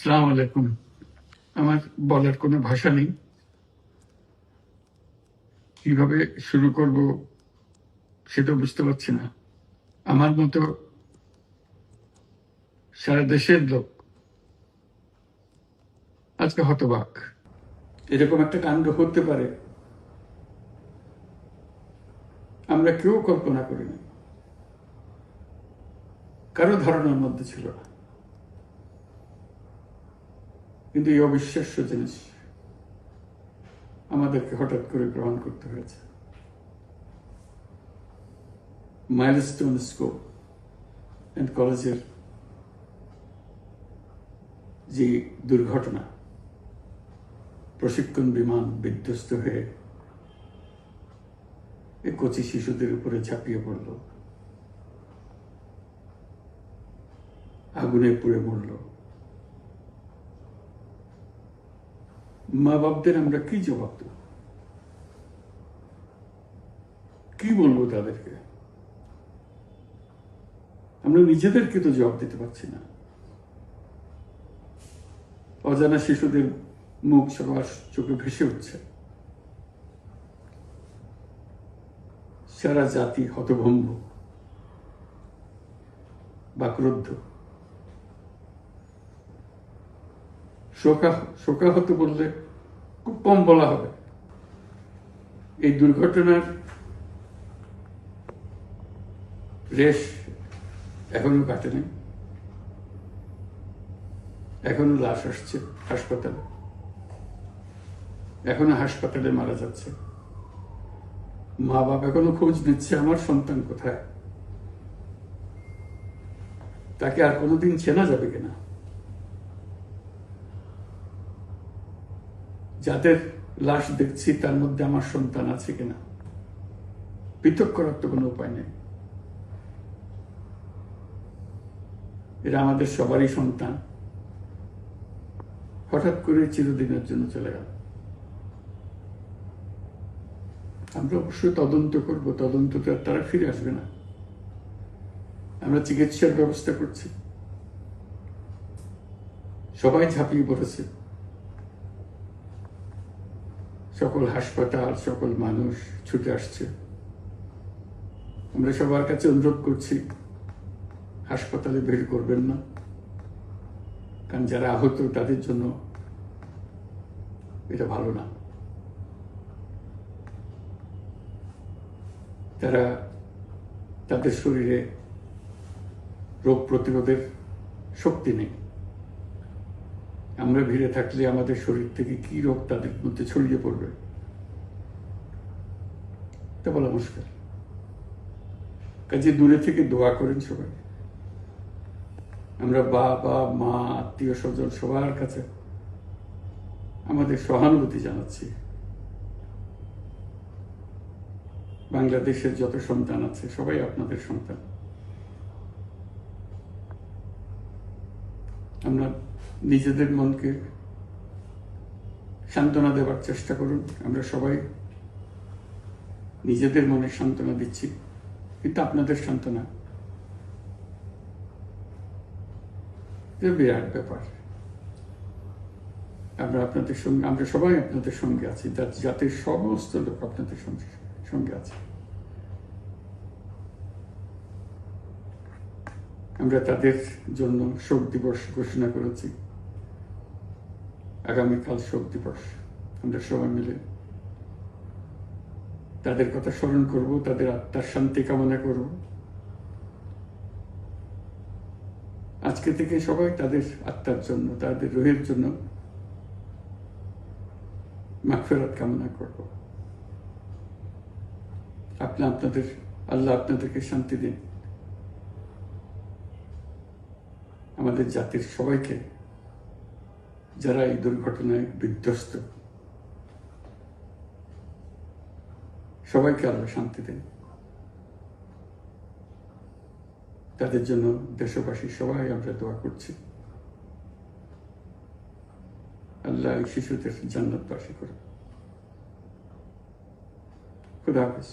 আসসালামু আলাইকুম। আমার বলার কোনো ভাষা নেই, কিভাবে শুরু করব সেটা বুঝতে পারছি না। আমার মতো সারা দেশের লোক আজকে হতবাক। এরকম একটা কাণ্ড হতে পারে আমরা কেউ কল্পনা করিনি, কারো ধারণার মধ্যে ছিল না। কিন্তু এই অবিশ্বাস্য জিনিস আমাদেরকে হঠাৎ করে গ্রহণ করতে হয়েছে। মাইলস্টোন স্কুল অ্যান্ড কলেজের যে দুর্ঘটনা, প্রশিক্ষণ বিমান বিধ্বস্ত হয়ে এই কচি শিশুদের উপরে ঝাঁপিয়ে পড়ল, আগুনে পুড়ে মরল। মা বাপদের আমরা কি জবাব দেব? কি বলবো তাদেরকে? আমরা নিজেদেরকে তো জবাব দিতে পারছি না। অজানা শিশুদের মুখ সবার চোখে ভেসে উঠছে। সারা জাতি হতভম্ব বা ক্রুদ্ধ। শোকাহত বললে খুব কম বলা হবে। এই দুর্ঘটনার রেশ এখনো কাটেনি। এখনো লাশ আসছে হাসপাতালে, এখনো হাসপাতালে মারা যাচ্ছে। মা বাপ এখনো খোঁজ নিচ্ছে আমার সন্তান কোথায়, তাকে আর কোনোদিন চেনা যাবে কিনা। যাদের লাশ দেখছি তার মধ্যে আমার সন্তান আছে কিনা পৃথক করার তো কোনো উপায় নেই। এরা আমাদের সবারই সন্তান, হঠাৎ করে চিরদিনের জন্য চলে গেল। আমরা অবশ্যই তদন্ত করব, তদন্তটা তারা ফিরে আসবে না। আমরা চিকিৎসার ব্যবস্থা করছি, সবাই ঝাঁপিয়ে পড়েছে। সকল হাসপাতাল, সকল মানুষ ছুটে আসছে। আমরা সবার কাছে অনুরোধ করছি, হাসপাতালে ভিড় করবেন না, কারণ যারা আহত তাদের জন্য এটা ভালো না। তারা তাদের শরীরে রোগ প্রতিরোধের শক্তি নেই। আমরা ভিড়ে থাকলে আমাদের শরীর থেকে কি রোগ তাদের মধ্যে ছড়িয়ে পড়বে তা বলা মুশকিল। কাজে দূরে থেকে দোয়া করেন সবাই। আমরা বাবা মা আত্মীয় স্বজন সবার কাছে আমাদের সহানুভূতি জানাচ্ছি। বাংলাদেশের যত সন্তান আছে সবাই আপনাদের সন্তান। আমরা নিজেদের মনকে সান্ত্বনা দেওয়ার চেষ্টা করুন। আমরা সবাই নিজেদের মনে সান্ত্বনা দিচ্ছি, কিন্তু আপনাদের সান্ত্বনা বিরাট ব্যাপার। আমরা সবাই আপনাদের সঙ্গে আছি, জাতির সমস্ত লোক আপনাদের সঙ্গে আছে। আমরা তাদের জন্য শোক দিবস ঘোষণা করেছি। আগামীকাল শোক দিবস। আমরা সবাই মিলে তাদের কথা স্মরণ করব, তাদের আত্মার শান্তি কামনা করব। আজকে থেকে সবাই তাদের আত্মার জন্য, তাদের রুহের জন্য মাগফিরাত কামনা করব। আল্লাহ আপনাদেরকে শান্তি দিন। আমাদের জাতির সবাইকে, যারা এই দুর্ঘটনায় বিধ্বস্ত, সবাইকে আল্লাহ শান্তি দেন। তাদের জন্য দেশবাসী সবাই আমরা দোয়া করছি। আল্লাহ এই শিশুদের জান্নাতবাসী করুন। খুদা হাফেজ।